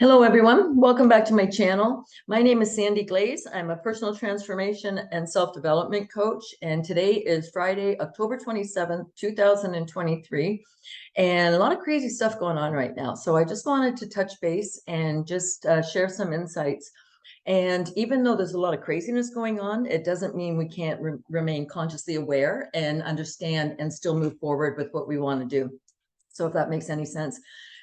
Hello, everyone. Welcome back to my channel. My name is Sandy Glaze. I'm a personal transformation and self-development coach. And today is Friday, October 27th, 2023. And a lot of crazy stuff going on right now. So I just wanted to touch base and just share some insights. And even though there's a lot of craziness going on, it doesn't mean we can't remain consciously aware and understand and still move forward with what we want to do. So if that makes any sense.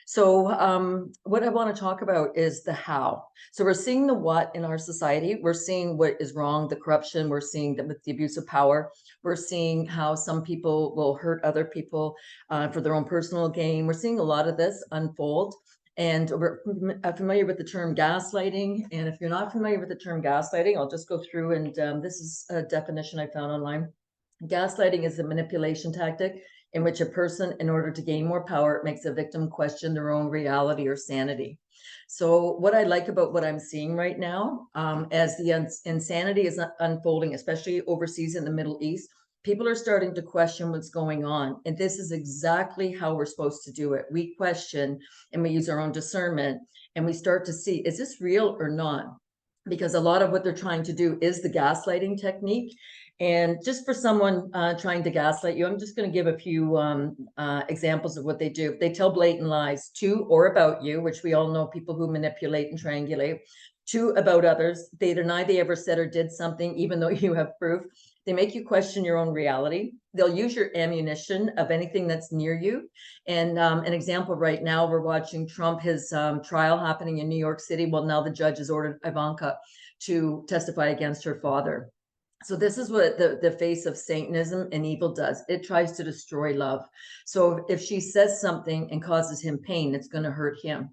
So what I want to talk about is the how. So we're seeing the what in our society. We're seeing what is wrong, the corruption. We're seeing that with the abuse of power. We're seeing how some people will hurt other people for their own personal gain. We're seeing a lot of this unfold. And we're familiar with the term gaslighting. And if you're not familiar with the term gaslighting, I'll just go through and this is a definition I found online. Gaslighting is a manipulation tactic in which a person, in order to gain more power, makes a victim question their own reality or sanity. So what I like about what I'm seeing right now, as the insanity is unfolding, especially overseas in the Middle East, people are starting to question what's going on. And this is exactly how we're supposed to do it. We question and we use our own discernment and we start to see, is this real or not? Because a lot of what they're trying to do is the gaslighting technique. And just for someone trying to gaslight you, I'm just going to give a few examples of what they do. They tell blatant lies to or about you, which we all know people who manipulate and triangulate, to about others. They deny they ever said or did something, even though you have proof. They make you question your own reality. They'll use your ammunition of anything that's near you. And an example right now, we're watching Trump, his trial happening in New York City. Well, now the judge has ordered Ivanka to testify against her father. So this is what the face of Satanism and evil does. It tries to destroy love. So if she says something and causes him pain, it's going to hurt him.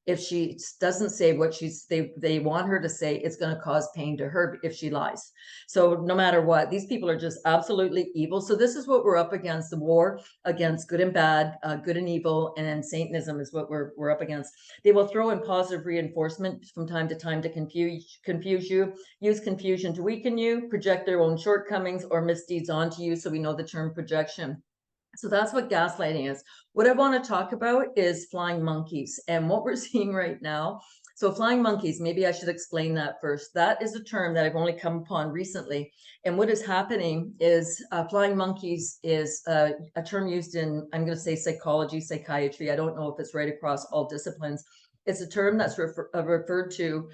If she doesn't say what they want her to say, it's going to cause pain to her if she lies. So no matter what, these people are just absolutely evil. So this is what we're up against, the war against good and bad, good and evil, and Satanism is what we're up against. They will throw in positive reinforcement from time to time to confuse you, use confusion to weaken you, project their own shortcomings or misdeeds onto you. So we know the term projection. So that's what gaslighting is. What I want to talk about is flying monkeys and what we're seeing right now. So flying monkeys, maybe I should explain that first. That is a term that I've only come upon recently. And what is happening is flying monkeys is a term used in, I'm going to say psychology, psychiatry. I don't know if it's right across all disciplines. It's a term that's referred to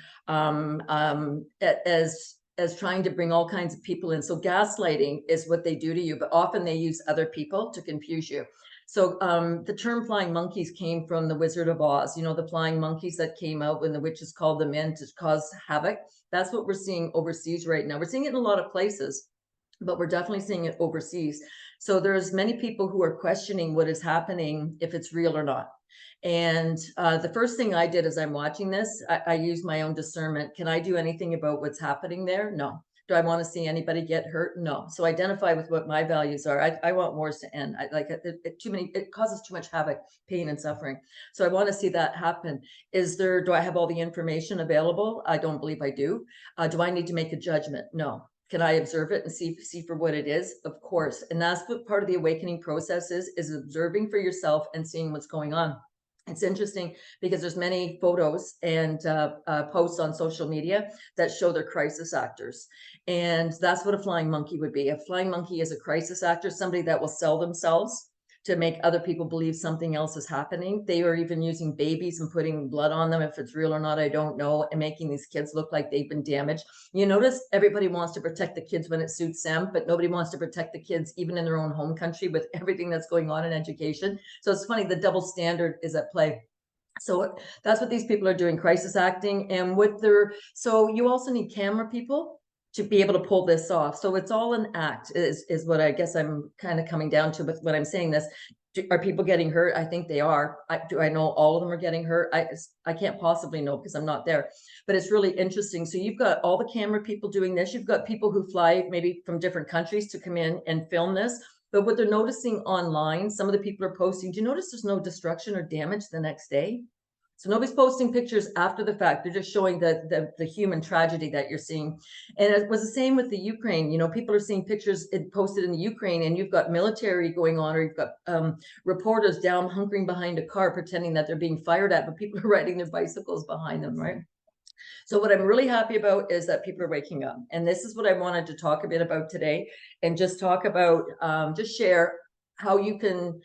as trying to bring all kinds of people in. So gaslighting is what they do to you, but often they use other people to confuse you. So the term flying monkeys came from the Wizard of Oz, you know, the flying monkeys that came out when the witches called them in to cause havoc. That's what we're seeing overseas right now. We're seeing it in a lot of places, but we're definitely seeing it overseas. So there's many people who are questioning what is happening, if it's real or not. And the first thing I did as I'm watching this, I use my own discernment. Can I do anything about what's happening there? No. Do I want to see anybody get hurt? No. So identify with what my values are. I want wars to end. It causes too much havoc, pain, and suffering. So I want to see that happen. Do I have all the information available? I don't believe I do. Do I need to make a judgment? No. Can I observe it and see for what it is? Of course. And that's what part of the awakening process is observing for yourself and seeing what's going on. It's interesting because there's many photos and posts on social media that show they're crisis actors. And that's what a flying monkey would be. A flying monkey is a crisis actor, somebody that will sell themselves to make other people believe something else is happening. They are even using babies and putting blood on them. If it's real or not, I don't know, and making these kids look like they've been damaged. You notice everybody wants to protect the kids when it suits them, but nobody wants to protect the kids even in their own home country with everything that's going on in education. So it's funny, the double standard is at play. So that's what these people are doing, crisis acting. And so you also need camera people to be able to pull this off. So it's all an act is what I guess I'm kind of coming down to. But when I'm saying this, are people getting hurt? I think they are. Do I know all of them are getting hurt? I can't possibly know because I'm not there, but it's really interesting. So you've got all the camera people doing this. You've got people who fly maybe from different countries to come in and film this. But what they're noticing online, some of the people are posting, do you notice there's no destruction or damage the next day? So nobody's posting pictures after the fact. They're just showing the human tragedy that you're seeing. And it was the same with the Ukraine. You know, people are seeing pictures posted in the Ukraine, and you've got military going on, or you've got reporters down hunkering behind a car pretending that they're being fired at, but people are riding their bicycles behind them, right? So what I'm really happy about is that people are waking up. And this is what I wanted to talk a bit about today, and just talk about, just share how you can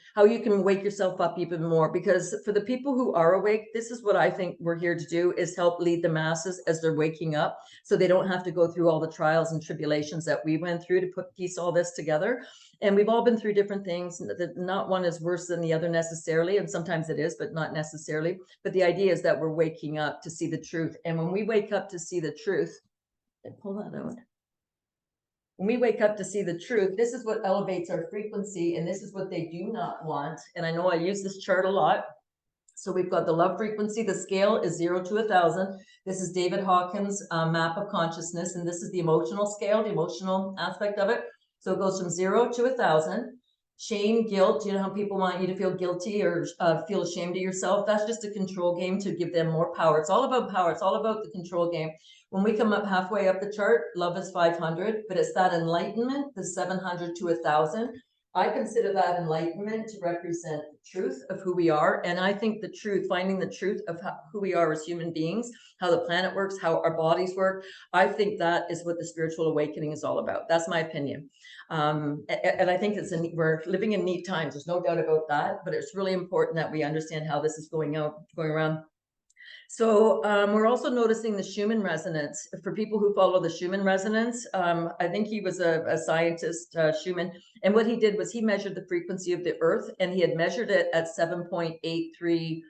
wake yourself up even more. Because for the people who are awake, this is what I think we're here to do, is help lead the masses as they're waking up, so they don't have to go through all the trials and tribulations that we went through to piece all this together. And we've all been through different things. Not one is worse than the other necessarily, and sometimes it is, but not necessarily. But the idea is that we're waking up to see the truth. And when we wake up to see the truth, pull that out. When we wake up to see the truth, this is what elevates our frequency, and this is what they do not want. And I know I use this chart a lot. So we've got the love frequency. The scale is 0 to 1,000. This is David Hawkins' map of consciousness, and this is the emotional scale, the emotional aspect of it. So it goes from 0 to 1,000. Shame, guilt, you know how people want you to feel guilty or feel ashamed of yourself? That's just a control game to give them more power. It's all about power. It's all about the control game. When we come up halfway up the chart, love is 500, but it's that enlightenment, the 700 to 1,000. I consider that enlightenment to represent the truth of who we are. And I think the truth, finding the truth of who we are as human beings, how the planet works, how our bodies work, I think that is what the spiritual awakening is all about. That's my opinion. And I think we're living in neat times. There's no doubt about that. But it's really important that we understand how this is going around. So we're also noticing the Schumann resonance. For people who follow the Schumann resonance, I think he was a scientist, Schumann, and what he did was he measured the frequency of the Earth, and he had measured it at 7.83.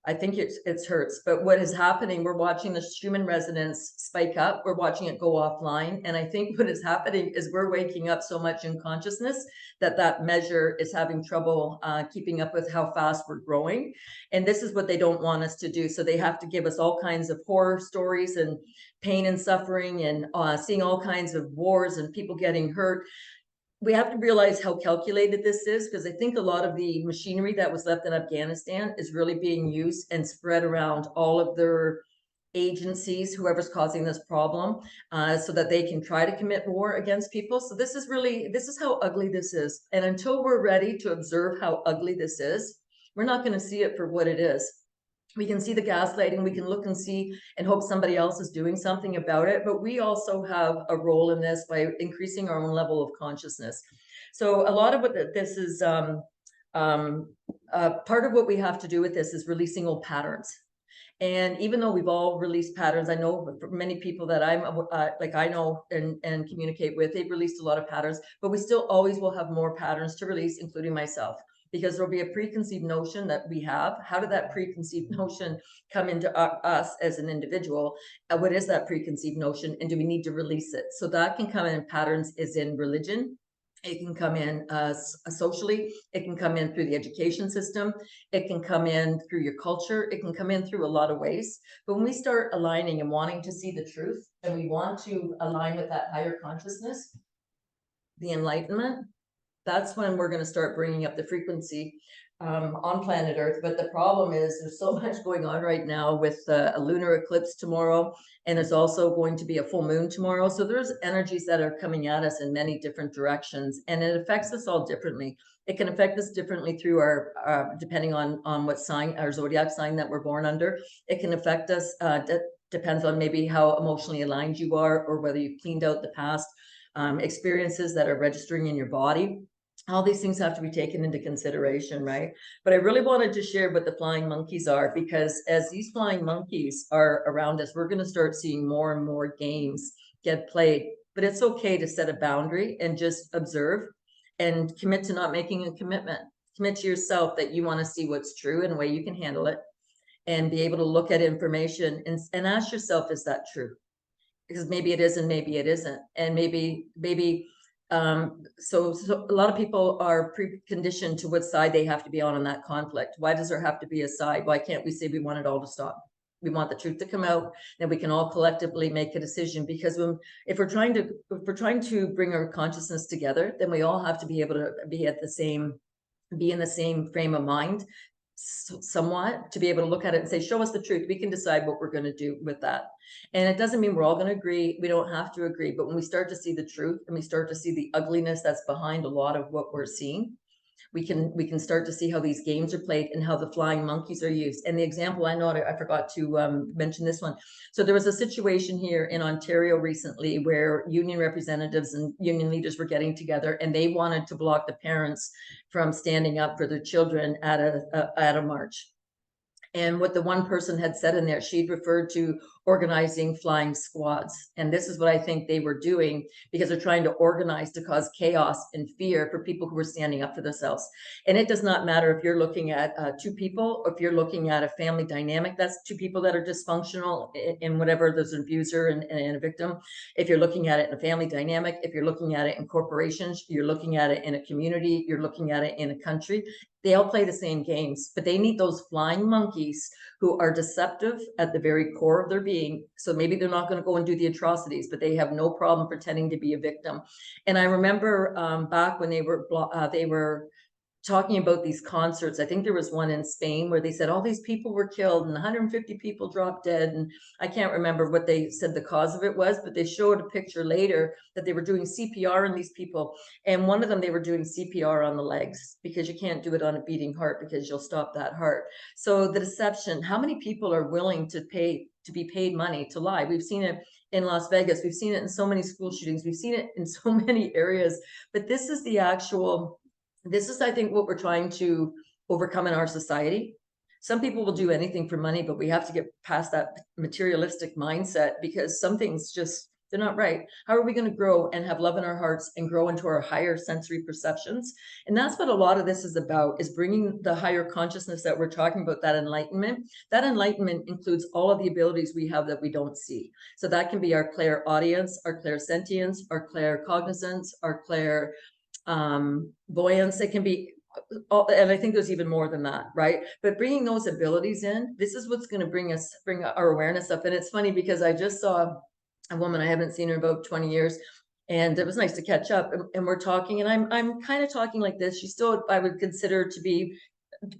I think it's hertz, but what is happening, we're watching the Schumann resonance spike up, we're watching it go offline. And I think what is happening is we're waking up so much in consciousness that measure is having trouble keeping up with how fast we're growing. And this is what they don't want us to do. So they have to give us all kinds of horror stories and pain and suffering, and seeing all kinds of wars and people getting hurt. We have to realize how calculated this is, because I think a lot of the machinery that was left in Afghanistan is really being used and spread around all of their agencies, whoever's causing this problem, so that they can try to commit war against people. So this is how ugly this is. And until we're ready to observe how ugly this is, we're not going to see it for what it is. We can see the gaslighting, we can look and see and hope somebody else is doing something about it, but we also have a role in this by increasing our own level of consciousness. So a lot of what this is, part of what we have to do with this is releasing old patterns. And even though we've all released patterns, I know for many people that I know and communicate with, they've released a lot of patterns, but we still always will have more patterns to release, including myself. Because there'll be a preconceived notion that we have. How did that preconceived notion come into us as an individual? What is that preconceived notion? And do we need to release it? So that can come in patterns is in religion. It can come in socially. It can come in through the education system. It can come in through your culture. It can come in through a lot of ways. But when we start aligning and wanting to see the truth, and we want to align with that higher consciousness, the enlightenment, that's when we're going to start bringing up the frequency on planet Earth. But the problem is there's so much going on right now with a lunar eclipse tomorrow, and there's also going to be a full moon tomorrow. So there's energies that are coming at us in many different directions, and it affects us all differently. It can affect us differently through our, depending on what sign, our zodiac sign that we're born under. It can affect us, depends on maybe how emotionally aligned you are, or whether you've cleaned out the past experiences that are registering in your body. All these things have to be taken into consideration, right? But I really wanted to share what the flying monkeys are, because as these flying monkeys are around us, we're going to start seeing more and more games get played. But it's okay to set a boundary and just observe and commit to not making a commitment. Commit to yourself that you want to see what's true and a way you can handle it, and be able to look at information and ask yourself, is that true? Because maybe it is and maybe it isn't. And maybe so a lot of people are preconditioned to what side they have to be on that conflict. Why does there have to be a side? Why can't we say we want it all to stop? We want the truth to come out, and we can all collectively make a decision. Because if we're trying to bring our consciousness together, then we all have to be able to be in the same frame of mind, somewhat, to be able to look at it and say, show us the truth. We can decide what we're going to do with that. And it doesn't mean we're all going to agree. We don't have to agree. But when we start to see the truth and we start to see the ugliness that's behind a lot of what we're seeing, we can start to see how these games are played and how the flying monkeys are used. And the example, I know I forgot to mention this one. So there was a situation here in Ontario recently where union representatives and union leaders were getting together, and they wanted to block the parents from standing up for their children at a march. And what the one person had said in there, she'd referred to organizing flying squads. And this is what I think they were doing, because they're trying to organize to cause chaos and fear for people who are standing up for themselves. And it does not matter if you're looking at two people, or if you're looking at a family dynamic, that's two people that are dysfunctional in whatever, there's an abuser and a victim. If you're looking at it in a family dynamic, if you're looking at it in corporations, you're looking at it in a community, you're looking at it in a country, they all play the same games, but they need those flying monkeys who are deceptive at the very core of their being. So maybe they're not going to go and do the atrocities, but they have no problem pretending to be a victim. And I remember back when they were talking about these concerts. I think there was one in Spain where they said all these people were killed and 150 people dropped dead. And I can't remember what they said the cause of it was, but they showed a picture later that they were doing CPR on these people. And one of them, they were doing CPR on the legs, because you can't do it on a beating heart because you'll stop that heart. So the deception, how many people are willing to be paid money to lie? We've seen it in Las Vegas. We've seen it in so many school shootings. We've seen it in so many areas, but this is I think, what we're trying to overcome in our society. Some people will do anything for money, but we have to get past that materialistic mindset, because some things just, they're not right. How are we going to grow and have love in our hearts and grow into our higher sensory perceptions? And that's what a lot of this is about, is bringing the higher consciousness that we're talking about, that enlightenment. That enlightenment includes all of the abilities we have that we don't see. So that can be our clairaudience, our clairsentience, our claircognizance, our buoyance. It can be, and I think there's even more than that, right? But bringing those abilities in, this is what's going to bring our awareness up. And it's funny, because I just saw a woman, I haven't seen her in about 20 years, and it was nice to catch up. And we're talking, and I'm kind of talking like this. She's still, I would consider to be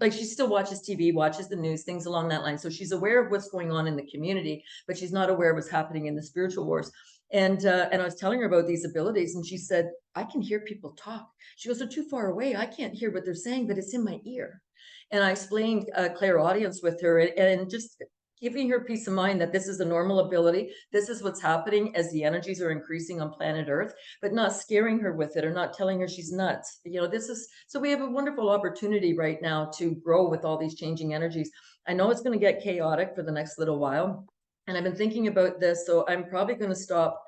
like, she still watches TV, watches the news, things along that line. So she's aware of what's going on in the community, but she's not aware of what's happening in the spiritual wars. And I was telling her about these abilities, and she said, I can hear people talk. She goes, they're too far away. I can't hear what they're saying, but it's in my ear. And I explained clairaudience with her, and just giving her peace of mind that this is a normal ability. This is what's happening as the energies are increasing on planet Earth, but not scaring her with it or not telling her she's nuts. So we have a wonderful opportunity right now to grow with all these changing energies. I know it's going to get chaotic for the next little while, and I've been thinking about this, so I'm probably going to stop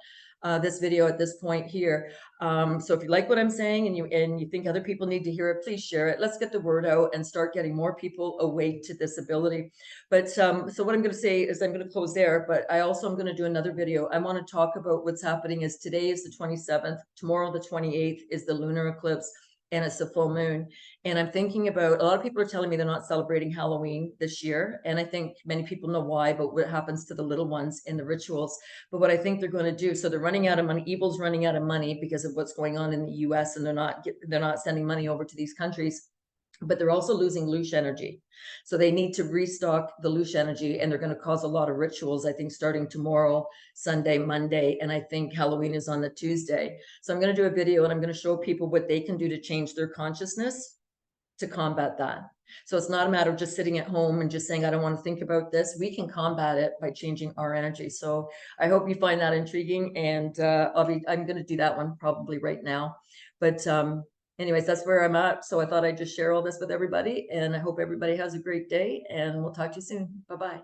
this video at this point here. So if you like what I'm saying and you think other people need to hear it, please share it. Let's get the word out and start getting more people awake to this ability. But so what I'm going to say is, I'm going to close there, but I also am going to do another video. I want to talk about what's happening. Is today is the 27th, tomorrow the 28th is the lunar eclipse, and it's a full moon. And I'm thinking about, a lot of people are telling me they're not celebrating Halloween this year. And I think many people know why, but what happens to the little ones in the rituals. But what I think they're going to do, so they're running out of money. Evil's running out of money because of what's going on in the US, and they're not sending money over to these countries. But they're also losing loosh energy. So they need to restock the loosh energy, and they're going to cause a lot of rituals, I think, starting tomorrow, Sunday, Monday, and I think Halloween is on the Tuesday. So I'm going to do a video, and I'm going to show people what they can do to change their consciousness to combat that. So it's not a matter of just sitting at home and just saying, I don't want to think about this. We can combat it by changing our energy. So I hope you find that intriguing, and I'm going to do that one probably right now. But anyways, that's where I'm at. So I thought I'd just share all this with everybody, and I hope everybody has a great day, and we'll talk to you soon. Bye-bye.